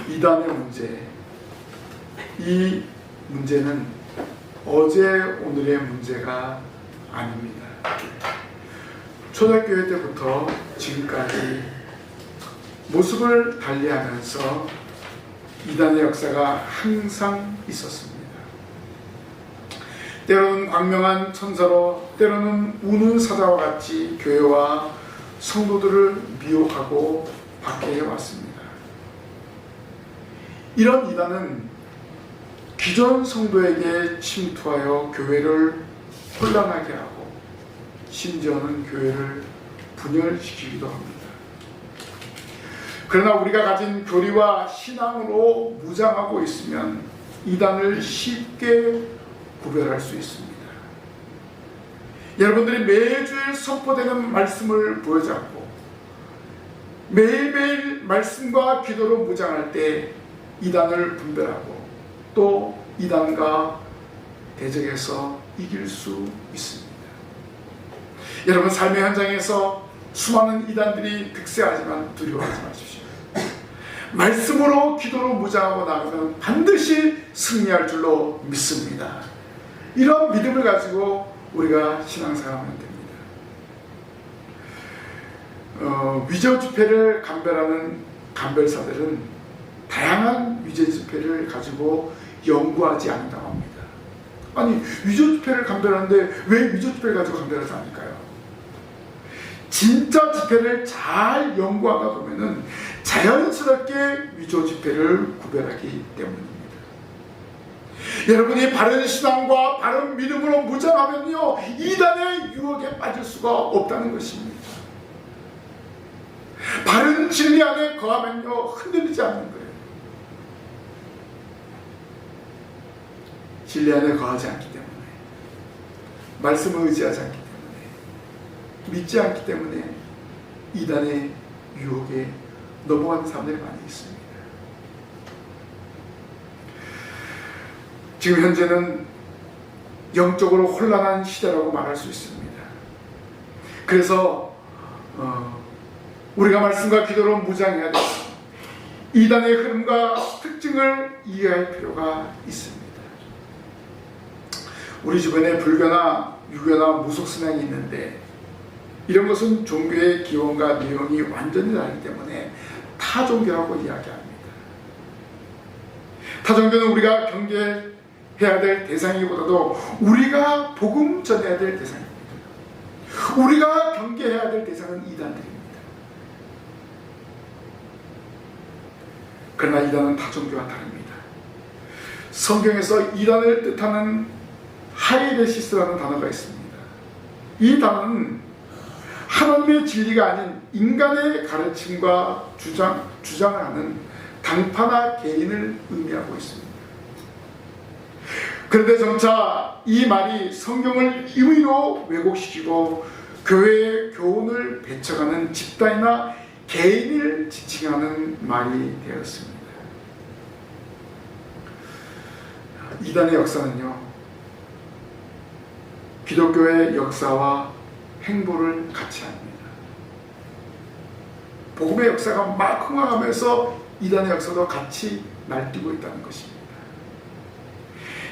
이단의 문제, 이 문제는 어제 오늘의 문제가 아닙니다. 초대교회 때부터 지금까지 모습을 달리하면서 이단의 역사가 항상 있었습니다. 때로는 광명한 천사로, 때로는 우는 사자와 같이 교회와 성도들을 미혹하고 박해해 왔습니다. 이런 이단은 기존 성도에게 침투하여 교회를 혼란하게 하고 심지어는 교회를 분열시키기도 합니다. 그러나 우리가 가진 교리와 신앙으로 무장하고 있으면 이단을 쉽게 구별할 수 있습니다. 여러분들이 매주일 선포되는 말씀을 부여잡고 매일매일 말씀과 기도로 무장할 때 이단을 분별하고 또 이단과 대적해서 이길 수 있습니다. 여러분, 삶의 현장에서 수많은 이단들이 득세하지만 두려워하지 마십시오. 말씀으로 기도로 무장하고 나가면 반드시 승리할 줄로 믿습니다. 이런 믿음을 가지고 우리가 신앙생활하면 됩니다. 위조 지폐를 감별하는 감별사들은 다양한 위조 지폐를 가지고 연구하지 않는다고 합니다. 아니, 위조 지폐를 감별하는데 왜 위조 지폐를 가지고 감별하지 않을까요? 진짜 지폐를 잘 연구하다 보면은 자연스럽게 위조 지폐를 구별하기 때문입니다. 여러분이 바른 신앙과 바른 믿음으로 무장하면요, 이단의 유혹에 빠질 수가 없다는 것입니다. 바른 진리 안에 거하면요, 흔들리지 않는 거예요. 진리 안에 거하지 않기 때문에, 말씀을 의지하지 않기 때문에, 믿지 않기 때문에 이단의 유혹에 넘어가는 사람들이 많이 있습니다. 지금 현재는 영적으로 혼란한 시대라고 말할 수 있습니다. 그래서 우리가 말씀과 기도로 무장해야 됩니다. 이단의 흐름과 특징을 이해할 필요가 있습니다. 우리 주변에 불교나 유교나 무속신앙이 있는데 이런 것은 종교의 기원과 내용이 완전히 다르기 때문에 타종교라고 이야기합니다. 타종교는 우리가 경계해야 될 대상이보다도 우리가 복음 전해야 될 대상입니다. 우리가 경계해야 될 대상은 이단들입니다. 그러나 이단은 타종교와 다릅니다. 성경에서 이단을 뜻하는 하이레시스라는 단어가 있습니다. 이 단어는 하나님의 진리가 아닌 인간의 가르침과 주장을 하는 당파나 개인을 의미하고 있습니다. 그런데 점차 이 말이 성경을 임의로 왜곡시키고 교회의 교훈을 배척하는 집단이나 개인을 지칭하는 말이 되었습니다. 이단의 역사는요, 기독교의 역사와 행보를 같이 합니다. 복음의 역사가 막 흥황하면서 이단의 역사도 같이 날뛰고 있다는 것입니다.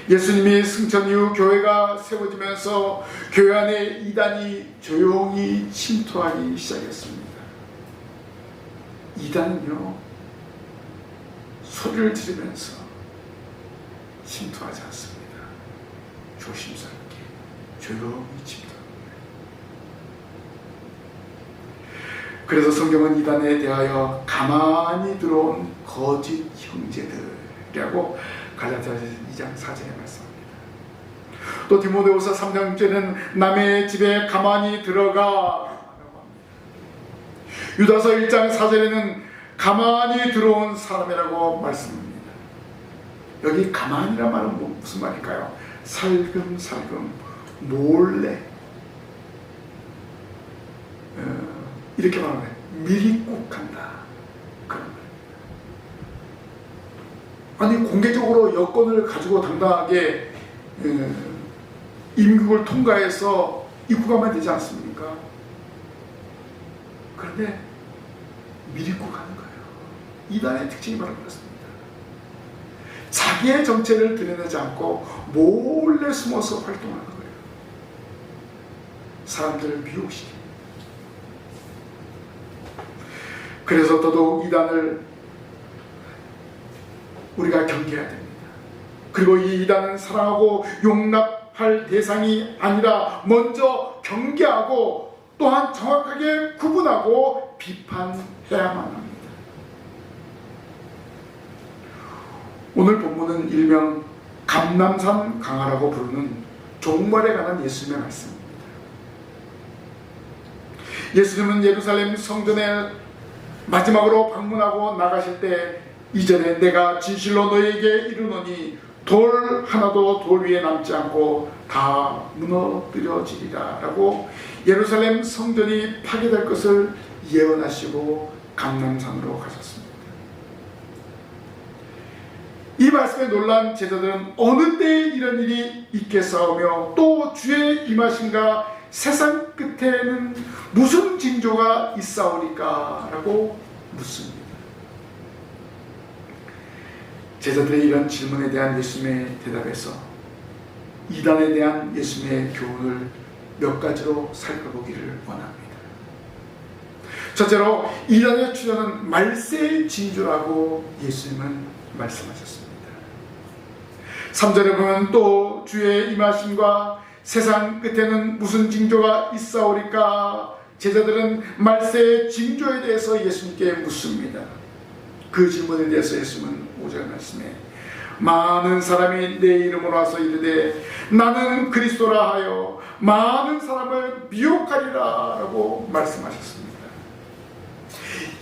예수님이 승천 이후 교회가 세워지면서 교회 안에 이단이 조용히 침투하기 시작했습니다. 이단은요, 소리를 지르면서 침투하지 않습니다. 조심스럽게 조용히 침투합니다. 그래서 성경은 이단에 대하여 가만히 들어온 거짓 형제들이라고 갈라디아서 2장 4절에 말씀합니다. 또 디모데후서 3장 6절에는 남의 집에 가만히 들어가 라고 합니다. 유다서 1장 4절에는 가만히 들어온 사람이라고 말씀합니다. 여기 가만히란 말은 무슨 말일까요? 살금살금 몰래 이렇게 말하면 미리국한다, 그런 말입니다. 아니, 공개적으로 여권을 가지고 당당하게 임국을 통과해서 입국하면 되지 않습니까? 그런데 미리국하는 거예요. 이단의 특징이 바로 그렇습니다. 자기의 정체를 드러내지 않고 몰래 숨어서 활동하는 거예요. 사람들을 미혹시킵니다. 그래서 더더욱 이단을 우리가 경계해야 됩니다. 그리고 이 이단은 사랑하고 용납할 대상이 아니라 먼저 경계하고 또한 정확하게 구분하고 비판해야만 합니다. 오늘 본문은 일명 감람산 강화라고 부르는 종말에 관한 예수님의 말씀입니다. 예수님은 예루살렘 성전에 마지막으로 방문하고 나가실 때 이전에 내가 진실로 너에게 이르노니 돌 하나도 돌 위에 남지 않고 다 무너뜨려지리라 라고 예루살렘 성전이 파괴될 것을 예언하시고 감람산으로 가셨습니다. 이 말씀에 놀란 제자들은 어느 때에 이런 일이 있겠사오며 또 주의 임하심과 세상 끝에는 무슨 징조가 있사오리까 라고 묻습니다. 제자들의 이런 질문에 대한 예수님의 대답에서 이단에 대한 예수님의 교훈을 몇 가지로 살펴보기를 원합니다. 첫째로 이단의 출현은 말세의 징조라고 예수님은 말씀하셨습니다. 3절에 보면 또 주의 임하심과 세상 끝에는 무슨 징조가 있사오리까? 제자들은 말세의 징조에 대해서 예수님께 묻습니다. 그 질문에 대해서 예수님은 5절 말씀에 많은 사람이 내 이름으로 와서 이르되 나는 그리스도라 하여 많은 사람을 미혹하리라 라고 말씀하셨습니다.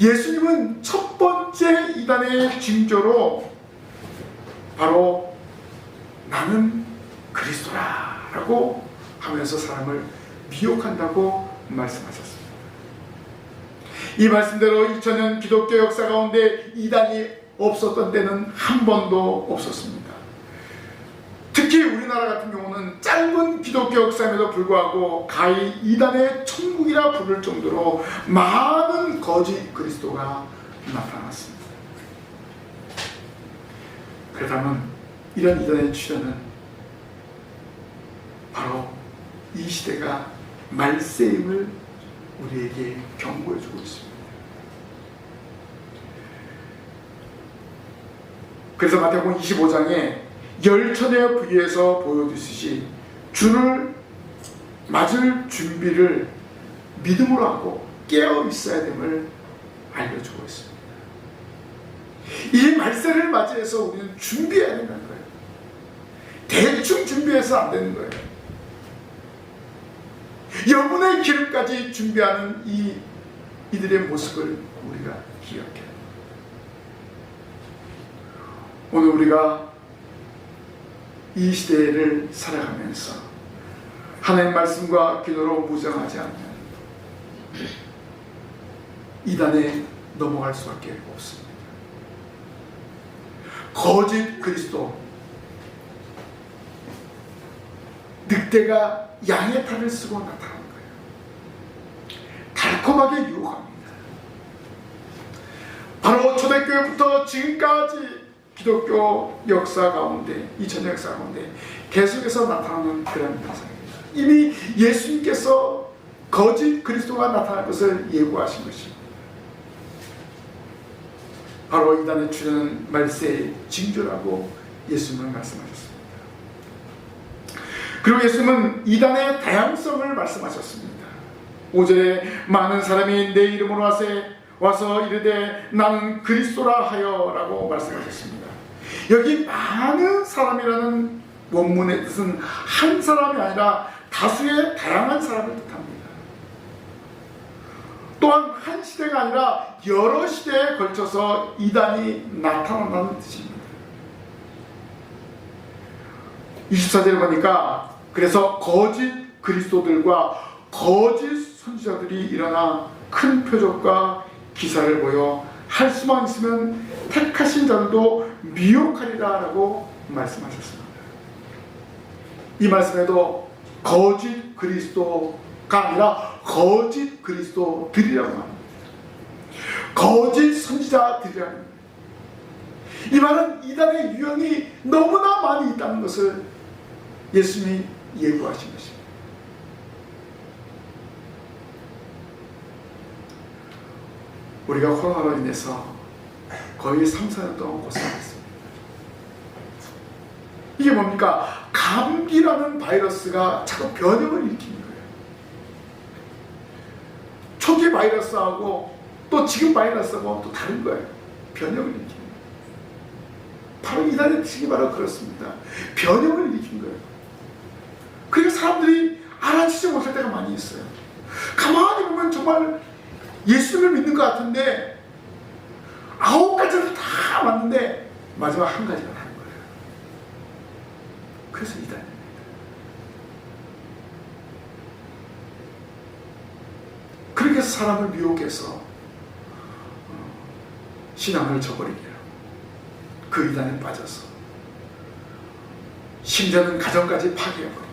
예수님은 첫 번째 이단의 징조로 바로 나는 그리스도라 라고 하면서 사람을 미혹한다고 말씀하셨습니다. 이 말씀대로 2000년 기독교 역사 가운데 이단이 없었던 때는 한 번도 없었습니다. 특히 우리나라 같은 경우는 짧은 기독교 역사임에도 불구하고 가히 이단의 천국이라 부를 정도로 많은 거짓 그리스도가 나타났습니다. 그렇다면 이런 이단의 출현은 바로 이 시대가 말세임을 우리에게 경고해주고 있습니다. 그래서 마태복음 25장에 열처녀 부위에서 보여주듯이 주를 맞을 준비를 믿음으로 하고 깨어 있어야 됨을 알려주고 있습니다. 이 말세를 맞이해서 우리는 준비해야 된다는 거예요. 대충 준비해서 안 되는 거예요. 영혼의 기름까지 준비하는 이들의 모습을 우리가 기억해야 합니다. 오늘 우리가 이 시대를 살아가면서 하나님의 말씀과 기도로 무장하지 않으면 이단에 넘어갈 수밖에 없습니다. 거짓 그리스도, 늑대가 양의 탈을 쓰고 나타나는 거예요. 달콤하게 유혹합니다. 바로 초대교회부터 지금까지 기독교 역사 가운데, 2000년 역사 가운데 계속해서 나타나는 그런 현상입니다. 이미 예수님께서 거짓 그리스도가 나타날 것을 예고하신 것입니다. 바로 이단의 출현은 말세의 징조라고 예수님은 말씀하셨습니다. 그리고 예수님은 이단의 다양성을 말씀하셨습니다. 5절에 많은 사람이 내 이름으로 와서 이르되 나는 그리스도라 하여 라고 말씀하셨습니다. 여기 많은 사람이라는 원문의 뜻은 한 사람이 아니라 다수의 다양한 사람을 뜻합니다. 또한 한 시대가 아니라 여러 시대에 걸쳐서 이단이 나타난다는 뜻입니다. 24절에 보니까 그래서 거짓 그리스도들과 거짓 선지자들이 일어나 큰 표적과 기사를 보여 할 수만 있으면 택하신 자들도 미혹하리라 라고 말씀하셨습니다. 이 말씀에도 거짓 그리스도가 아니라 거짓 그리스도들이라고 합니다. 거짓 선지자들이라는 겁니다. 이 말은 이단의 유형이 너무나 많이 있다는 것을 예수님이 예고하신 것입니다. 우리가 코로나로 인해서 거의 3, 4년 동안 고생했습니다. 이게 뭡니까? 감기라는 바이러스가 자꾸 변형을 일으키는 거예요. 초기 바이러스하고 또 지금 바이러스하고 또 다른 거예요. 변형을 일으키는 거예요. 바로 이단의 특징이 바로 그렇습니다. 변형을 일으킨 거예요. 그러니까 사람들이 알아채지 못할 때가 많이 있어요. 가만히 보면 정말 예수님을 믿는 것 같은데 9가지를 다 맞는데 마지막 한 가지가 다른 거예요. 그래서 이단입니다. 그렇게 해서 사람을 미혹해서 신앙을 저버리게 하고 그 이단에 빠져서 심지어는 가정까지 파괴해버리고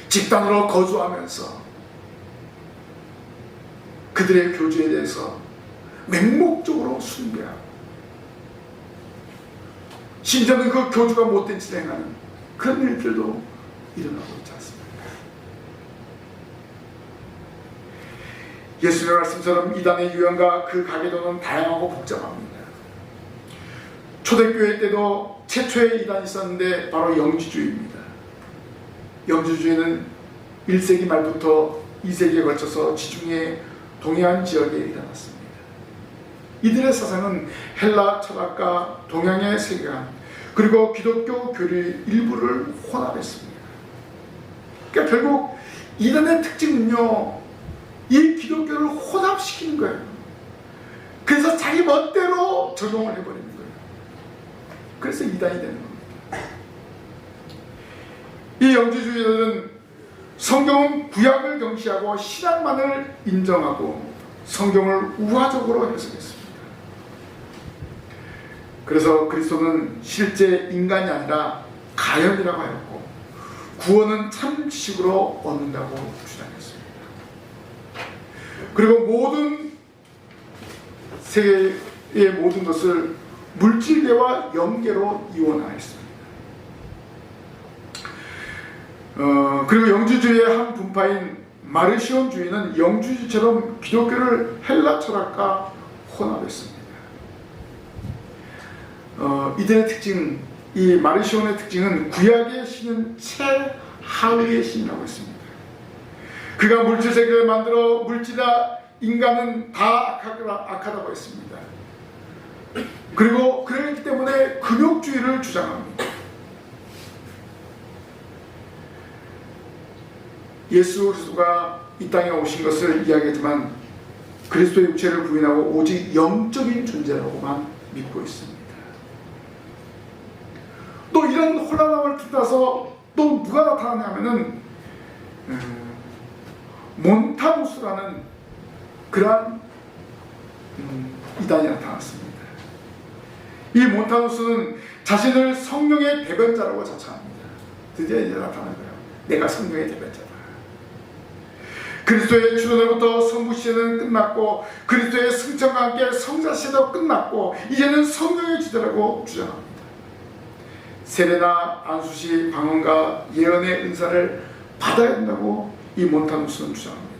집단으로 거주하면서 그들의 교주에 대해서 맹목적으로 숭배하고 심지어는 그 교주가 못된 짓을 행하는 그런 일들도 일어나고 있지 않습니까? 예수님의 말씀처럼 이단의 유형과 그 가계도는 다양하고 복잡합니다. 초대교회 때도 최초의 이단이 있었는데 바로 영주주의입니다. 영주주의는 1세기 말부터 2세기에 걸쳐서 지중해 동해안 지역에 일어났습니다. 이들의 사상은 헬라 철학과 동양의 세계관 그리고 기독교 교리 일부를 혼합했습니다. 그러니까 결국 이단의 특징은요, 이 기독교를 혼합시키는 거예요. 그래서 자기 멋대로 적용을 해버리는 거예요. 그래서 이단이 되는 겁니다. 이 영주주의자들은 성경은 구약을 경시하고 신약만을 인정하고 성경을 우화적으로 해석했습니다. 그래서 그리스도는 실제 인간이 아니라 가염이라고 하였고 구원은 참 지식으로 얻는다고 주장했습니다. 그리고 모든 세계의 모든 것을 물질계와 영계로 이원하였습니다. 그리고 영주주의의 한 분파인 마르시온주의는 영주주의처럼 기독교를 헬라 철학과 혼합했습니다. 이들의 특징, 이 마르시온의 특징은 구약의 신은 최하위의 신이라고 했습니다. 그가 물질 세계를 만들어 물질이나 인간은 다 악하다고 했습니다. 그리고 그렇기 때문에 금욕주의를 주장합니다. 예수 그리스도가 이 땅에 오신 것을 이야기하지만 그리스도의 육체를 부인하고 오직 영적인 존재라고만 믿고 있습니다. 또 이런 혼란함을 뒤따라서 또 누가 나타나냐면은 몬타누스라는 그러한 이단이 나타났습니다. 이 몬타누스는 자신을 성령의 대변자라고 자처합니다. 드디어 이제 나타난 거예요. 내가 성령의 대변자다. 그리스도의 출현으로부터 성부 시대는 끝났고 그리스도의 승천과 함께 성자 시대도 끝났고 이제는 성령의 시대라고 주장합니다. 세례나 안수시, 방언과 예언의 은사를 받아야 된다고 이 몬타누스는 주장합니다.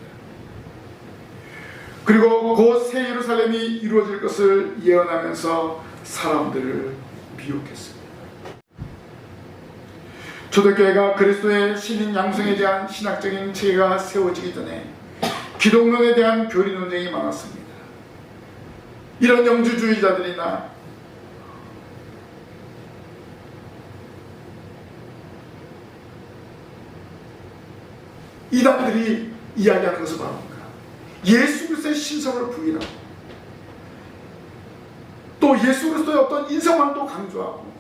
그리고 곧 새 예루살렘이 이루어질 것을 예언하면서 사람들을 미혹했습니다. 초대교회가 그리스도의 신인 양성에 대한 신학적인 체계가 세워지기 전에 기독론에 대한 교리 논쟁이 많았습니다. 이런 영주주의자들이나 이단들이 이야기하는 것은 바로 뭔가 예수 그리스도의 신성을 부인하고 또 예수 그리스도의 어떤 인성만 또 강조하고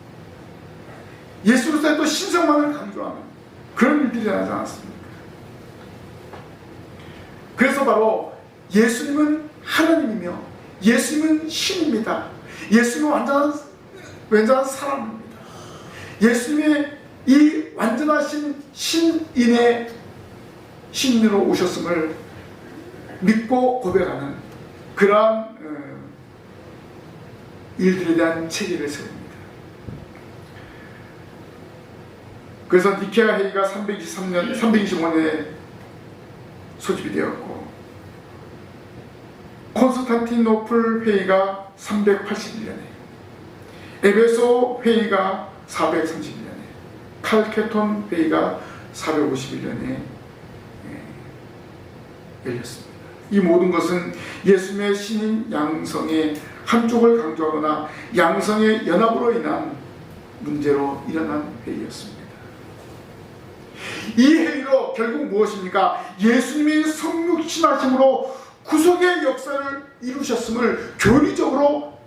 예수 그리스도의 또 신성만을 강조하는 그런 일들이 일어나지 않았습니까? 그래서 바로 예수님은 하나님이며 예수님은 신입니다. 예수님은 완전한 사람입니다. 예수님의 이 완전하신 신인의 신인으로 오셨음을 믿고 고백하는 그러한 일들에 대한 체계를 세웁니다. 그래서 니케아 회의가 325년에 소집이 되었고, 콘스탄티노플 회의가 381년에, 에베소 회의가 431년에, 칼케톤 회의가 451년에 열렸습니다. 이 모든 것은 예수님의 신인 양성의 한쪽을 강조하거나 양성의 연합으로 인한 문제로 일어난 회의였습니다. 이 회의로 결국 무엇입니까? 예수님이 성육신하심으로 구속의 역사를 이루셨음을 교리적으로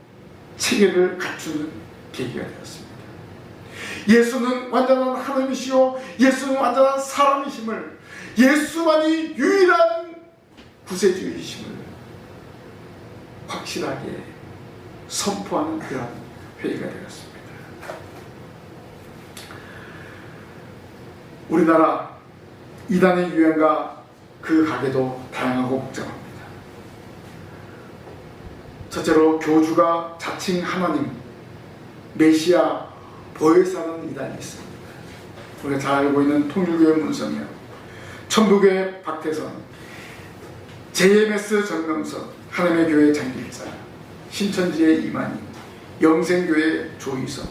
체계를 갖추는 계기가 되었습니다. 예수는 완전한 하나님이시요 예수는 완전한 사람이심을, 예수만이 유일한 구세주이심을 확실하게 선포하는 그런 회의가 되었습니다. 우리나라 이단의 유행과 그 가게도 다양하고 복잡합니다. 첫째로 교주가 자칭 하나님, 메시아, 보혜사는 이단이 있습니다. 우리가 잘 알고 있는 통일교회 문성현, 천부교회 박태선, JMS 전명석, 하나님의 교회 장길자, 신천지의 이만희, 영생교회 조희석,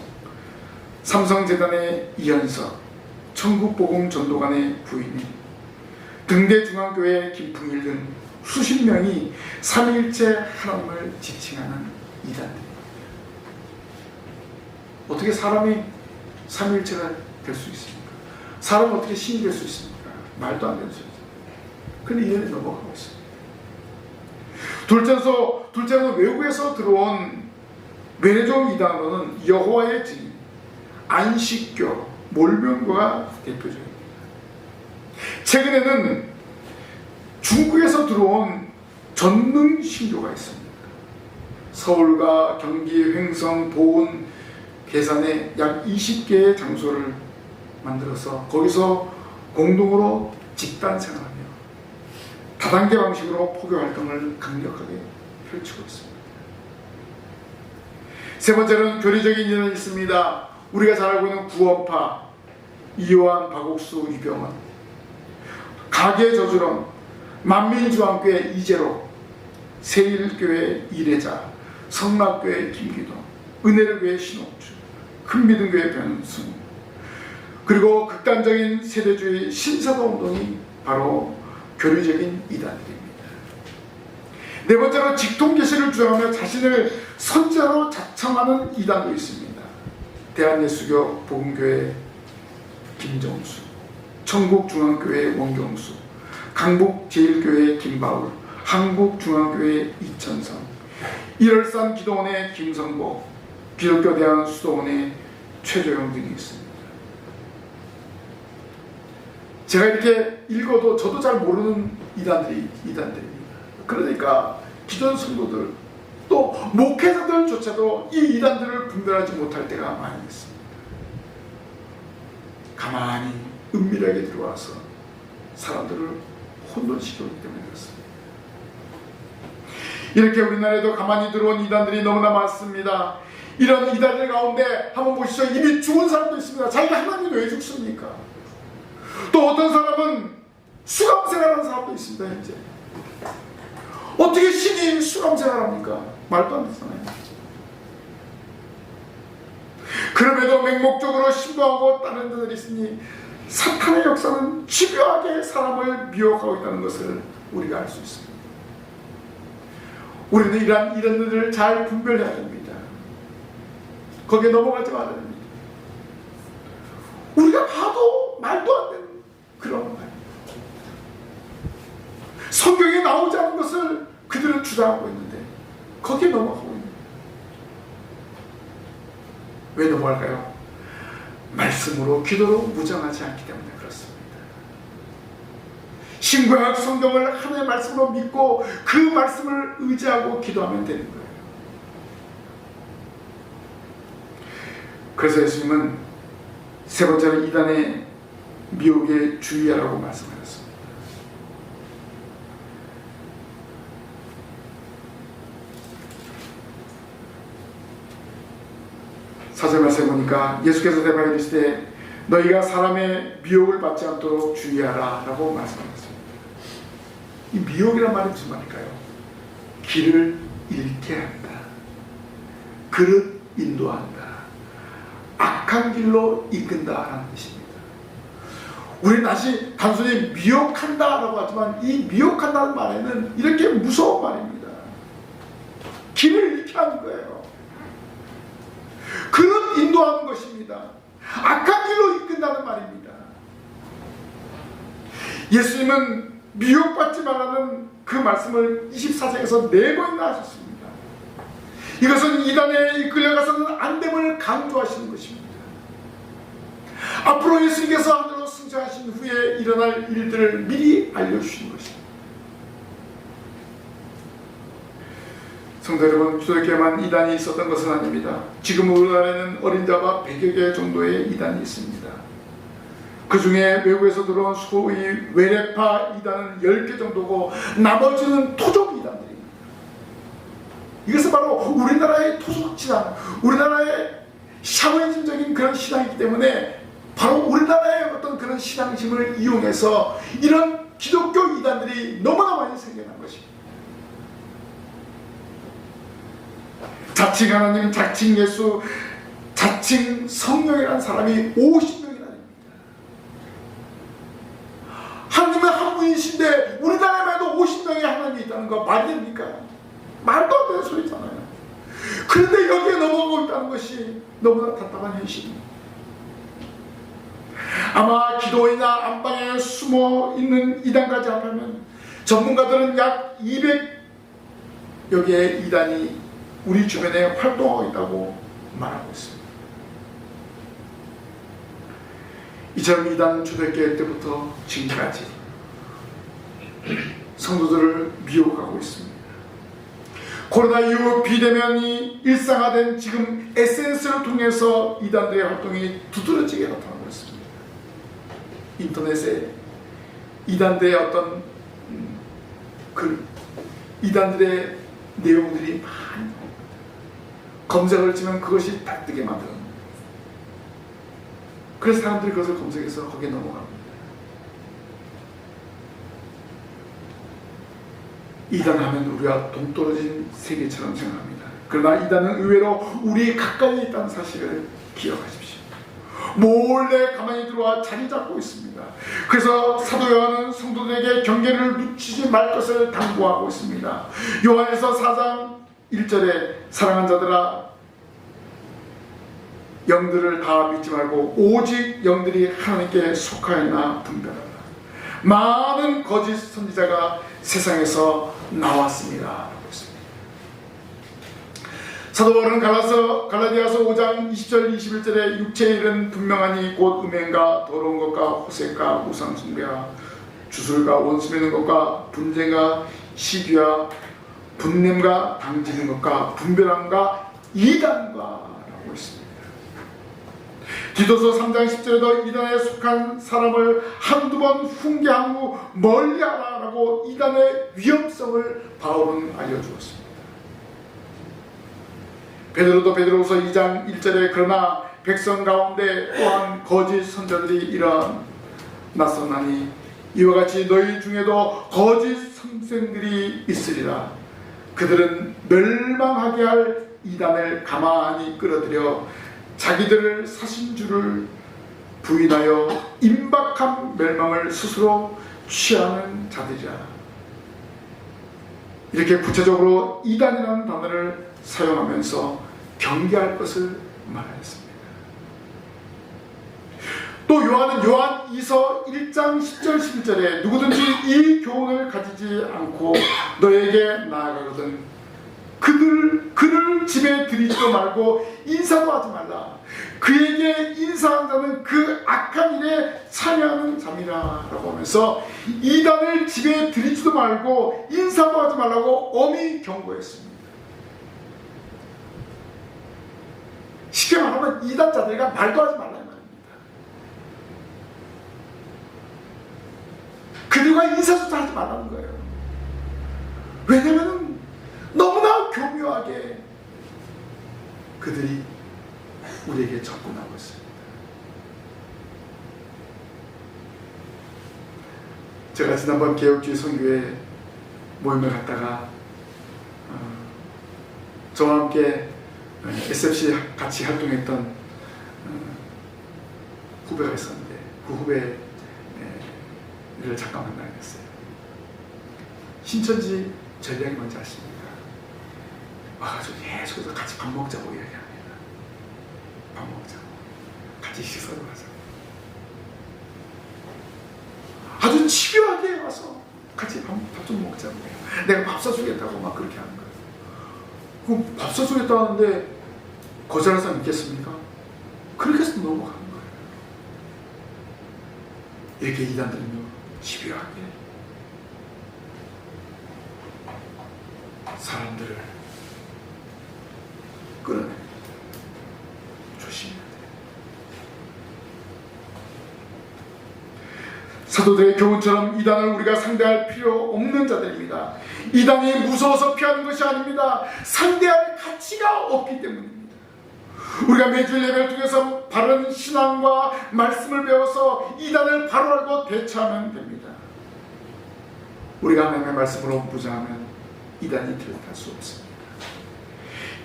삼성재단의 이현석, 천국복음 전도관의 부인이, 등대중앙교회 김풍일 등 수십 명이 삼위일체 하나님을 지칭하는 이단들입니다. 어떻게 사람이 삼위일체가 될 수 있습니까? 사람은 어떻게 신이 될 수 있습니까? 말도 안 되는 소리죠. 그런데 이단에 넘어가고 있습니다. 둘째로 외국에서 들어온 외래종 이단으로는 여호와의 증인, 안식교, 몰명교가 대표적입니다. 최근에는 중국에서 들어온 전능 신교가 있습니다. 서울과 경기, 횡성, 보은, 괴산에 약 20개의 장소를 만들어서 거기서 공동으로 집단 생활하며 다단계 방식으로 포교 활동을 강력하게 펼치고 있습니다. 세 번째로는 교리적인 이단이 있습니다. 우리가 잘 알고 있는 구원파, 이요한, 박옥수, 유병헌, 가계저주론, 만민중앙교회 이재로, 세일교회 이래자, 성락교회 김기동, 은혜로교회 신옥주, 큰미등교회 변순, 그리고 극단적인 세대주의 신사도운동이 바로 교리적인 이단들입니다. 네 번째로 직통계시를 주장하며 자신을 선지자로 자청하는 이단도 있습니다. 대한예수교 복음교회 김정수, 청국중앙교회 원경수, 강북제일교회 김바울, 한국중앙교회 이천성, 일월산 기도원의 김성복, 기독교대학 수도원의 최조영 등이 있습니다. 제가 이렇게 읽어도 저도 잘 모르는 이단들입니다. 그러니까 기존 성도들 또 목회자들조차도 이 이단들을 분별하지 못할 때가 많이 있습니다. 가만히 은밀하게 들어와서 사람들을 혼돈시켜오기 때문에 그렇습니다. 이렇게 우리나라에도 가만히 들어온 이단들이 너무나 많습니다. 이런 이단들 가운데 한번 보시죠. 이미 죽은 사람도 있습니다. 자기가 하나님이 왜 죽습니까? 또 어떤 사람은 수감생활하는 사람도 있습니다. 현재 어떻게 신이 수감생활합니까? 말도 안 되잖아요. 그럼에도 맹목적으로 신고하고 따르는 자들이 있으니 사탄의 역사는 집요하게 사람을 미혹하고 있다는 것을 우리가 알 수 있습니다. 우리는 이런 일들을 잘 분별해야 됩니다. 거기에 넘어가지 말아야 됩니다. 우리가 봐도 말도 안 되는 그런 말, 성경에 나오지 않은 것을 그들은 주장하고 있는데 거기에 넘어가고 있는 거예요. 왜 넘어갈까요? 말씀으로 기도로 무장하지 않기 때문에 그렇습니다. 신구약 성경을 하나님의 말씀으로 믿고 그 말씀을 의지하고 기도하면 되는 거예요. 그래서 예수님은 세 번째로 이단의 미혹에 주의하라고 말씀하셨습니다. 자세히 보니까 예수께서 대답하여 이르시되 너희가 사람의 미혹을 받지 않도록 주의하라 라고 말씀하셨습니다. 이 미혹이란 말이 무슨 말일까요? 길을 잃게 한다, 그릇 인도한다, 악한 길로 이끈다라는 뜻입니다. 우리는 다시 단순히 미혹한다라고 하지만 이 미혹한다는 말에는 이렇게 무서운 말입니다. 길을 잃게 하는 거예요. 그릇 인도하는 것입니다. 악한 길로 이끈다는 말입니다. 예수님은 미혹받지 말라는 그 말씀을 24장에서 4번이나 하셨습니다. 이것은 이단에 이끌려가서는 안 됨을 강조하시는 것입니다. 앞으로 예수님께서 하늘로 승천하신 후에 일어날 일들을 미리 알려주시는 것입니다. 성도 여러분, 초대교회만 이단이 있었던 것은 아닙니다. 지금 우리나라에는 어린 자가 100여 개 정도의 이단이 있습니다. 그 중에 외국에서 들어온 소위 외래파 이단은 10개 정도고 나머지는 토종 이단들입니다. 이것은 바로 우리나라의 토속신앙, 우리나라의 샤머니즘적인 그런 신앙이기 때문에 바로 우리나라의 어떤 그런 신앙심을 이용해서 이런 기독교 이단들이 너무나 많이 생겨난 것입니다. 자칭 하나님, 자칭 예수, 자칭 성령이라는 사람이 50명이나 됩니다. 하나님은 한 분이신데 우리나라에만 해도 50명의 하나님이 있다는 거 말이 됩니까? 말도 안 되는 소리잖아요. 그런데 여기에 넘어가고 있다는 것이 너무나 답답한 현실입니다. 아마 기도이나 안방에 숨어 있는 이단까지 합하면 전문가들은 약 200여 개의 이단이 우리 주변에 활동하고 있다고 말하고 있습니다. 이처럼 이단 초대교회 때부터 지금까지 성도들을 미혹하고 있습니다. 코로나 이후 비대면이 일상화된 지금 SNS를 통해서 이단들의 활동이 두드러지게 나타나고 있습니다. 인터넷에 이단들의 어떤 이단들의 내용들이 많이 검색을 치면 그것이 다 뜨게 만들어요. 그래서 사람들이 그것을 검색해서 거기에 넘어갑니다. 이단하면 우리와 동떨어진 세계처럼 생각합니다. 그러나 이단은 의외로 우리 가까이 있다는 사실을 기억하십시오. 몰래 가만히 들어와 자리 잡고 있습니다. 그래서 사도 요한은 성도들에게 경계를 늦추지 말 것을 당부하고 있습니다. 요한에서 4장 1절에 사랑하는 자들아, 영들을 다 믿지 말고 오직 영들이 하나님께 속하였나 분별하라. 많은 거짓 선지자가 세상에서 나왔습니다 라고 했습니다. 사도 바울은 갈라디아서 5장 20절 21절에 육체의 일은 분명하니 곧 음행과 더러운 것과 호색과 우상숭배와 주술과 원수 맺는 것과 분쟁과 시기와 분냄과 당지는 것과 분별함과 이단과 라고 했습니다. 디도서 3장 10절에도 이단에 속한 사람을 한두 번 훈계한 후 멀리하라 라고 이단의 위험성을 바울은 알려주었습니다. 베드로도 베드로후서 2장 1절에 그러나 백성 가운데 또한 거짓 선자들이 일어났었나니 이와 같이 너희 중에도 거짓 선생들이 있으리라. 그들은 멸망하게 할 이단을 가만히 끌어들여 자기들을 사신 줄을 부인하여 임박한 멸망을 스스로 취하는 자들이라. 이렇게 구체적으로 이단이라는 단어를 사용하면서 경계할 것을 말하였습니다. 또 요한은 요한 2서 1장 10절 11절에 누구든지 이 교훈을 가지지 않고 너에게 나아가거든 그를 집에 들이지도 말고 인사도 하지 말라. 그에게 인사한 자는 그 악한 일에 참여하는 자니라 라고 하면서 이단을 집에 들이지도 말고 인사도 하지 말라고 엄히 경고했습니다. 쉽게 말하면 이단자들과 말도 하지 말라는 말입니다. 그들과 인사조차 하지 말라는 거예요. 왜냐하면 너무나 교묘하게 그들이 우리에게 접근하고 있습니다. 제가 지난번 개혁주의 선교회 모임을 갔다가 저와 함께 SFC 같이 활동했던 후배가 있었는데 그 후배를 잠깐 만나게 됐어요. 신천지 전략이 뭔지 아십니까? 와가지고 계속해서 같이 밥 먹자고 이야기합니다. 밥 먹자고, 같이 식사를 하자고, 아주 집요하게 와서 같이 밥 좀 먹자고, 내가 밥 사주겠다고 막 그렇게 하는 거예요. 그럼 밥 사주겠다는데 거절할 사람 있겠습니까? 그렇게 해서 넘어가는 거예요. 이렇게 이단들은요, 집요하게 사람들을 끌어냅니다. 조심해야 돼요. 사도들의 교훈처럼 이단을 우리가 상대할 필요 없는 자들입니다. 이단이 무서워서 피하는 것이 아닙니다. 상대할 가치가 없기 때문입니다. 우리가 매주 예배를 통해서 바른 신앙과 말씀을 배워서 이단을 바로 알고 대처하면 됩니다. 우리가 하나님의 말씀으로 무장하면 이단이 들어갈 수 없습니다.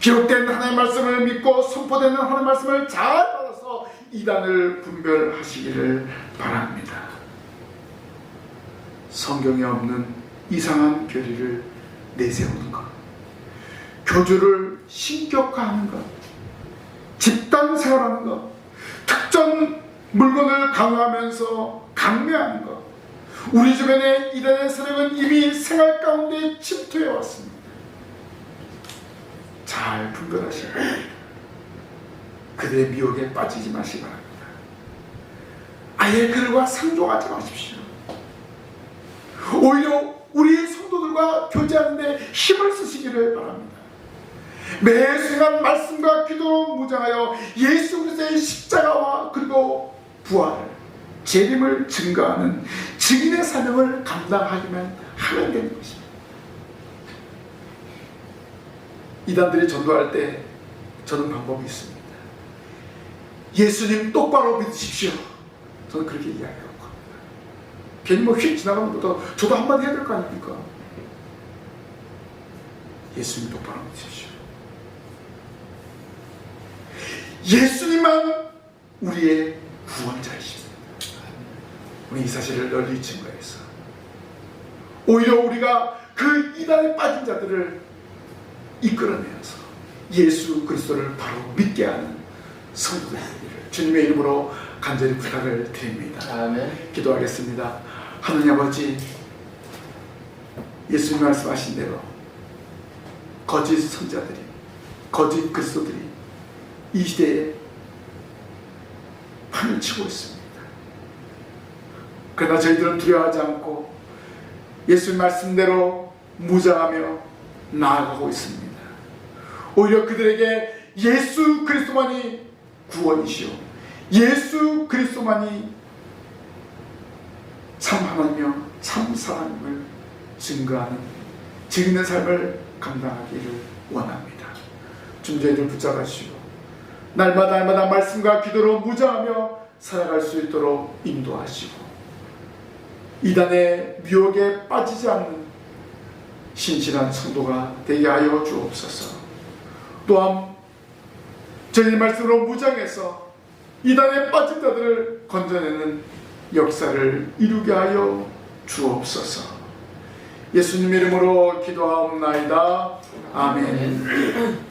기록된 하나님의 말씀을 믿고 선포되는 하나님의 말씀을 잘 알아서 이단을 분별하시기를 바랍니다. 성경에 없는 이상한 교리를 내세우는 것, 교주를 신격화하는 것, 집단 생활하는 것, 특정 물건을 강요하면서 강매하는 것, 우리 주변의 이단의 세력은 이미 생활 가운데 침투해 왔습니다. 잘 분별하시고 그들의 미혹에 빠지지 마시기 바랍니다. 아예 그들과 상종하지 마십시오. 오히려 우리 성도들과 교제하는데 힘을 쓰시기를 바랍니다. 매 순간 말씀과 기도로 무장하여 예수 그리스도의 십자가와 그리고 부활을, 재림을 증거하는 증인의 사명을 감당하기만 하면 되는 것입니다. 이단들이 전도할 때 저는 방법이 있습니다. 예수님 똑바로 믿으십시오. 저는 그렇게 이야기하고 합니다. 괜히 휙 지나가는 것보다 저도 한마디 해야 될 거 아닙니까? 예수님 똑바로 믿으십시오. 예수님만 우리의 구원자이십니다. 우리 이 사실을 널리 증거해서 오히려 우리가 그 이단에 빠진 자들을 이끌어내어서 예수 그리스도를 바로 믿게 하는 성도들 되기를 주님의 이름으로 간절히 부탁을 드립니다. 아멘. 기도하겠습니다. 하느님 아버지, 예수님 말씀하신 대로 거짓 선자들이, 거짓 그리스도들이 이 시대에 판을 치고 있습니다. 그러나 저희들은 두려워하지 않고 예수님 말씀대로 무장하며 나아가고 있습니다. 오히려 그들에게 예수 그리스도만이 구원이시오, 예수 그리스도만이 참 하나님이며 참 사랑임을 증거하는 증인의 삶을 감당하기를 원합니다. 주님, 저희들 붙잡아 주시고 날마다 말씀과 기도로 무장하며 살아갈 수 있도록 인도하시고 이단의 미혹에 빠지지 않는 신실한 성도가 되게 하여 주옵소서. 또한 저희 말씀으로 무장해서 이단에 빠진 자들을 건져내는 역사를 이루게 하여 주옵소서. 예수님 이름으로 기도하옵나이다. 아멘.